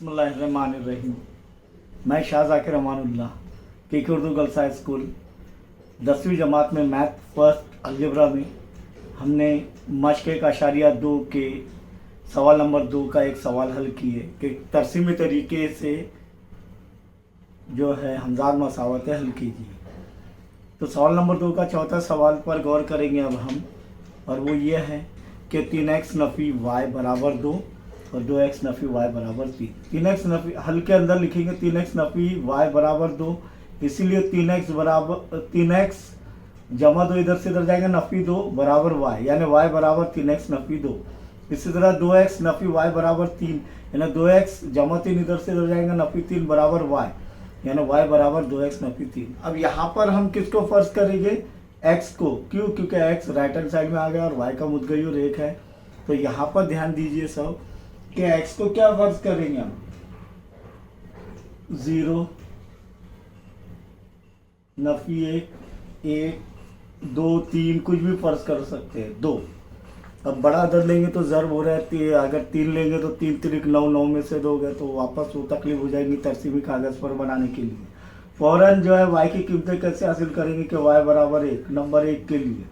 बिस्मिल्लाहिर्रहमानिर्रहीम। मैं Shah Zakir Amanullah KK Urdu girls high school 10वीं जमात में मैथ फर्स्ट अलजेब्रा में हमने मश्क 1.2 के सवाल नंबर 2 का एक सवाल हल किए कि तरसीमी तरीके से जो है हमज़ाद मसावतें हल कीजिए। तो सवाल नंबर 2 का चौथा सवाल पर गौर करेंगे अब हम, और वो ये है कि 3x नफ़ी y बराबर 2 और 2x नफ़ी y बराबर 3। 3x नफ़ी हल के अंदर लिखेंगे 3x नफ़ी y बराबर 2, इसीलिए 3x जमा 2 इधर से इधर जाएगा, नफ़ी 2 बराबर y यानी y बराबर 3x नफ़ी 2। इसी तरह 2x नफ़ी y बराबर 3 यानी 2x जमा 3 इधर से इधर जाएगा, नफ़ी 3 बराबर y यानी y बराबर 2x नफ़ी 3। अब यहाँ पर हम किसको फर्ज करेंगे? x को। क्यों? क्योंकि x राइट हैंड साइड में आ गया और y का मुद्गय्युर एक है। तो यहाँ पर ध्यान दीजिए सब कि x को क्या फर्ज करेंगे हम? 0 नफ़ी 1 2 3 कुछ भी फर्ज कर सकते हैं 2। अब बड़ा अदद लेंगे तो ज़र्ब हो रहा है, अगर 3 लेंगे तो 3 3 9 9 में से दोगे तो वापस वो तकलीफ हो जाएगी तरसीमी कागज़ पर बनाने के लिए। फ़ौरन जो है y की कीमतें कैसे हासिल करेंगे कि y बराबर 1, नंबर 1 के लिए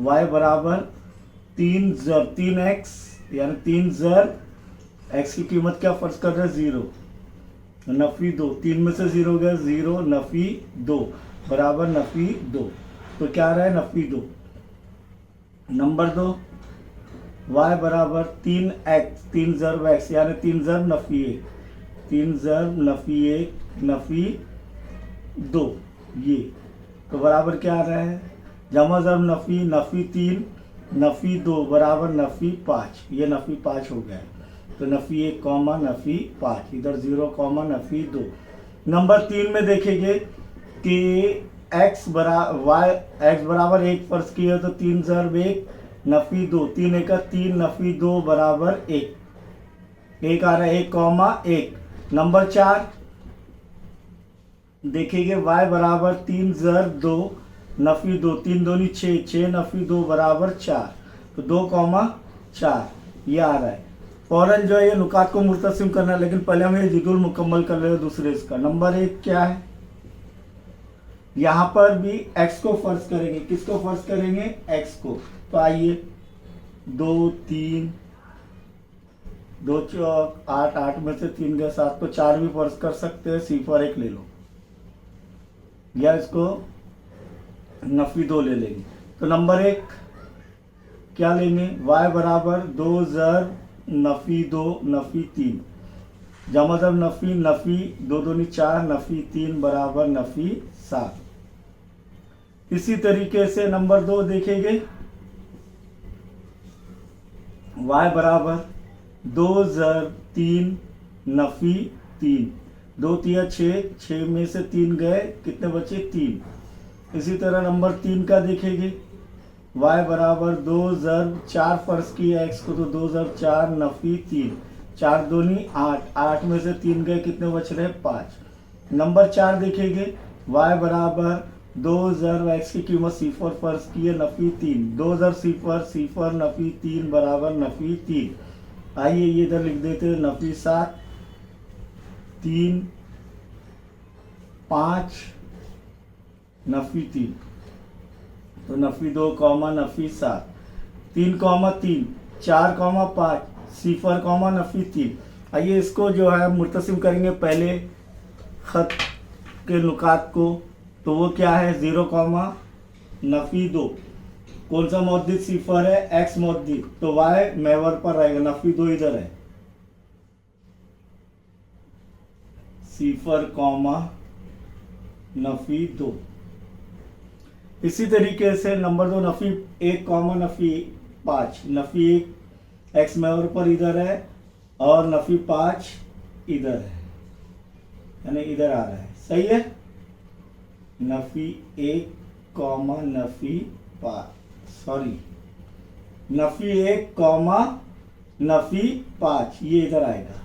y बराबर 3 ज़र 3x यानी 3 ज़र x की कीमत क्या फ़र्ज कर रहे हैं? 0 नफ़ी 2, 3 में से 0 गया 0 नफ़ी 2 बराबर नफ़ी 2। तो क्या आ रहा है? नफ़ी 2। नंबर 2 y बराबर 3x 3 ज़रब x यानी 3 ज़रब नफ़ी 1, 3 ज़रब नफ़ी 1 नफ़ी 2 ये। तो बराबर क्या आ रहा है? जमा ज़रब नफ़ी नफ़ी 3 नफ़ी 2 बराबर नफ़ी 5, ये नफ़ी 5 हो गया है। तो नफ़ी 1 कॉमा नफ़ी 5, इधर 0 कॉमा नफ़ी 2। नंबर 3 में देखेंगे कि x बराबर 1 फर्ज किया तो 3 ज़रब 1 नफ़ी 2, 3 1 3 नफ़ी 2 बराबर 1 आ रहा है 1 कॉमा 1। नंबर 4 देखेंगे y बराबर 3 ज़रब 2 नफ़ी 2, 3 दूनी 6 6 नफ़ी 2 बराबर 4, तो 2 कॉमा 4 ये आ रहा है। फ़ौरन जो है ये नुकात को मुर्तसिम करना है, लेकिन पहले हम ये जिदुल मुकम्मल कर रहे हैं दूसरे इसका। नंबर 1 क्या है? यहाँ पर भी x को फर्ज करेंगे। किसको फर्ज करेंगे? x को। तो आइए 2 3 2 चौक 8 8 में से 3 गए 7, तो 4 भी फर्ज कर सकते हैं। सिफर 1 ले लो या इसको नफ़ी 2 ले लेंगे। तो नंबर 1 क्या लेंगे? y बराबर 2 ज़रब नफ़ी 2 नफ़ी 3 जमा ज़रब नफ़ी नफ़ी 2 दूनी 4 नफ़ी 3 बराबर नफ़ी 7। इसी तरीके से नंबर 2 देखेंगे y बराबर 2 ज़रब 3 नफ़ी 3 2 3 6 6 में से 3 गए, कितने बचे? 3। इसी तरह नंबर 3 का देखेंगे y बराबर 2 ज़रब 4 फर्ज किया x को, तो 2 ज़रब 4 नफ़ी 3 4 दूनी 8 8 में से 3 गए, कितने बच रहे? 5। नंबर 4 देखेंगे y बराबर 2 ज़रब x की कीमत सिफर फर्ज किए नफ़ी 3 2 ज़रब सिफर सिफर नफ़ी 3 बराबर नफ़ी 3। आइए ये इधर लिख देते हैं नफ़ी 7 3 5 नफ़ी 3, तो नफ़ी 2 कॉमा नफ़ी 7 3 कॉमा 3 4 कॉमा 5 सिफर कॉमा नफ़ी 3। आइए इसको जो है मुर्तसिम करेंगे पहले ख़त के नुकात को। तो वो क्या है? 0 कॉमा नफ़ी 2। कौन सा मौद्दिद सिफर है? x मौद्दिद, तो y महवर पर रहेगा, नफ़ी 2 इधर है। सिफर कॉमा नफ़ी 2। इसी तरीके से नंबर 2 नफ़ी 1 कॉमा नफ़ी 5 नफ़ी 1 x महवर पर इधर है और नफ़ी 5 इधर है, यानी इधर आ रहा है। सही है? नफ़ी 1 कॉमा नफ़ी 5 सॉरी नफ़ी 1 कॉमा नफ़ी 5 ये इधर आएगा।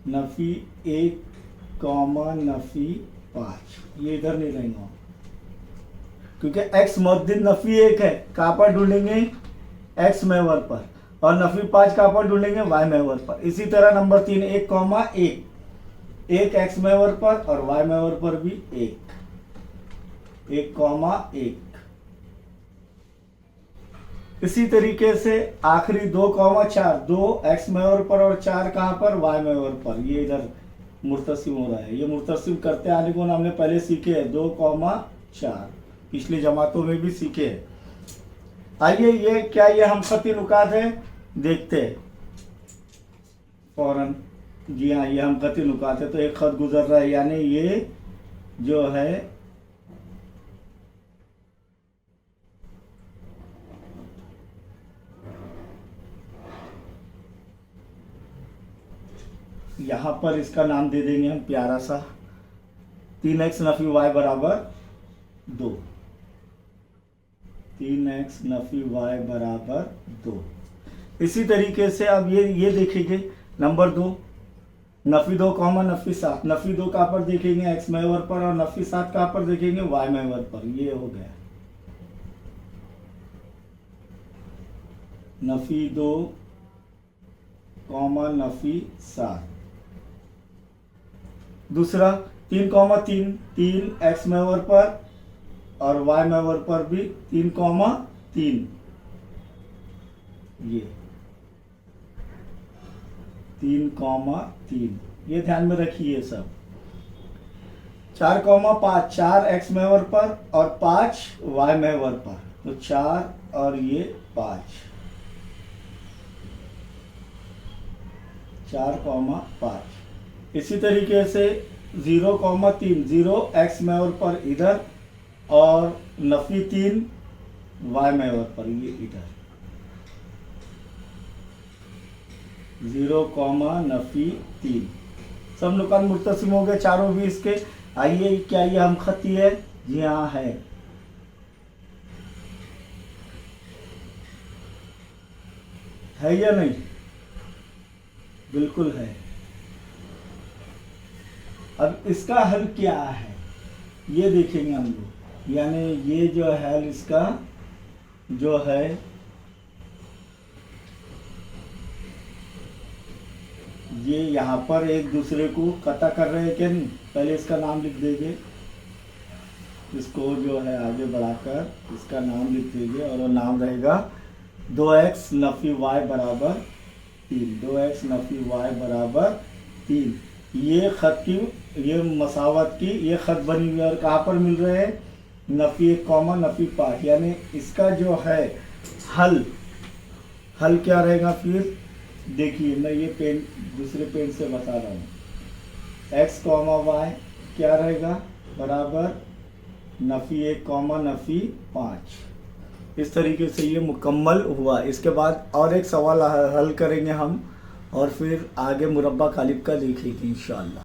नफ़ी 1 कॉमा नफ़ी 5 ये इधर नहीं रहेगा, क्योंकि x मद्दिद नफ़ी 1 है। कहाँ पर ढूंढेंगे? एक्स महवर पर, और नफी 5 कहाँ पर ढूंढेंगे, वाई महवर पर। इसी तरह नंबर 3 1 कॉमा 1, एक एक्स महवर पर और वाई महवर पर भी 1 कॉमा 1। इसी तरीके से आखिरी 2 कॉमा 4, 2 एक्स महवर पर और 4 कहाँ पर, वाई महवर पर। ये इधर मुर्तसिम हो रहा है, ये मुर्तसिम करते आने को हमने पहले सीखे हैं, 2 कॉमा 4 पिछली जमातों में भी सीखे हैं। आइए ये क्या ये हमखती नुकात है, देखते हैं फौरन। जी हाँ, ये हमखती नुकात है। तो एक खत गुजर रहा है, यानी ये जो है यहाँ पर इसका नाम दे देंगे हम प्यारा सा 3x नफी y बराबर 2, 3x नफी y बराबर 2। इसी तरीके से अब ये देखेंगे नंबर 2 नफी 2 कॉमा नफी 7, नफी 2 कहाँ पर देखेंगे, x महवर पर, और नफी 7 कहाँ पर देखेंगे, y महवर पर। ये हो गया नफी 2 कॉमा नफी 7। दूसरा 3 कॉमा 3, 3 एक्स महवर पर और वाई महवर पर भी 3 कॉमा 3, ये 3 कॉमा 3, ये ध्यान में रखिए सब। 4 कॉमा 5, 4 एक्स महवर पर और 5 वाई महवर पर, तो 4 और ये 5, 4 कॉमा 5। इसी तरीके से 0 कॉमा 3, 0 एक्स महवर पर इधर और नफी 3 वाई महवर पर, ये इधर 0 कॉमा नफी 3। सब नुकात मुर्तसिम हो गए चारों भी इसके। आइए क्या ये हमखती है, जी हाँ है या नहीं, बिल्कुल है। अब इसका हल क्या है ये देखेंगे हम लोग, यानी ये जो हल इसका जो है ये यहाँ पर एक दूसरे को कता कर रहे हैं क्या नहीं। पहले इसका नाम लिख देंगे, इसको जो है आगे बढ़ाकर इसका नाम लिख देंगे, और वो नाम रहेगा 2x नफी y बराबर 3, 2x नफी y बराबर 3। ये खत की, ये मसावत की ये खत बनी हुई है, और कहाँ पर मिल रहे हैं, नफी 1 कॉमा नफी 5। यानी इसका जो है हल क्या रहेगा, फिर देखिए मैं ये पेन दूसरे पेन से बता रहा हूँ। x कॉमा y क्या रहेगा, बराबर नफी 1 कॉमा नफी 5। इस तरीके से ये मुकम्मल हुआ। इसके बाद और एक सवाल हल करेंगे हम, और फिर आगे मुरब्बा कालिब का देखेंगे इंशाअल्लाह।